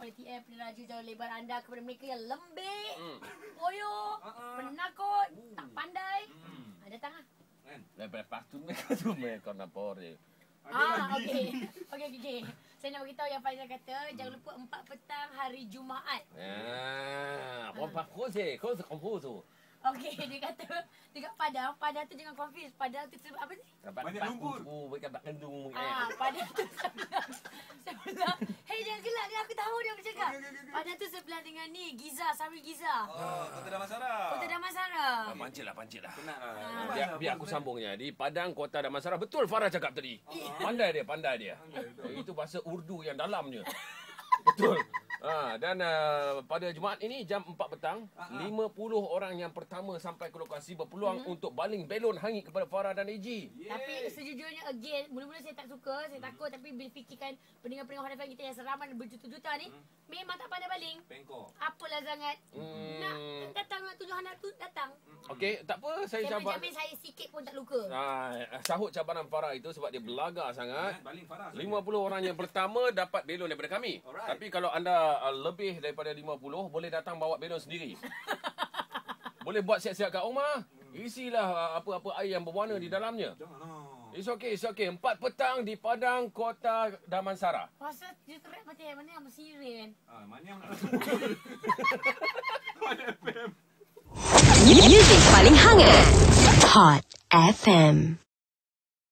PTM peneraju jauh lebar anda kepada mereka yang lembik, boyok, penakut, tak pandai. Datang lah. Lepas tu mereka tu mereka nak por je. Okey. Saya nak beritahu yang Faizal kata, jangan lupa 4 petang hari Jumaat. Kau pakut je, kau sekompos tu. Okey, dia kata dekat Padang tu jangan confuse. Padang tu apa sih? Banyak lumpur. Bukan tak kendung. Padang tu sebelah. Hei, jangan gelak ni, aku tahu dia bercakap. Padang tu sebelah dengan ni, Giza, Sari Giza. Kota Damansara. Kota Damansara. Pancit lah. Penat lah. Biar aku sambungnya. Di Padang, Kota Damansara. Betul Farah cakap tadi. Pandai dia. Itu bahasa Urdu yang dalamnya. Betul. Dan pada Jumaat ini jam 4 petang, 50 orang yang pertama sampai ke lokasi berpeluang untuk baling belon hangit kepada Farah dan AG. Tapi sejujurnya again, mula-mula saya tak suka, saya takut, tapi bila fikirkan pendengar-pendengar Hot FM kita yang seramai berjuta-juta ni, memang tak pandai baling. Pengkor. Apalah sangat. Nak datang nak tunjuk anak tu, datang. Okey, tak apa, saya Saya sabar. menjamin saya sikit pun tak luka. Sahut cabaran Farah itu sebab dia belagar sangat. Baling Farah. 50 orang yang pertama dapat belon daripada kami. Alright. Tapi kalau anda lebih daripada 50, boleh datang bawa belon sendiri. Boleh buat siap-siap kat rumah. Isilah apa-apa air yang berwarna di dalamnya. Jangan. It's okay. 4 petang di Padang, Kota Damansara. Pasal dia terak macam mana yang mesirin. Mana yang nak Music paling hangat Hot FM.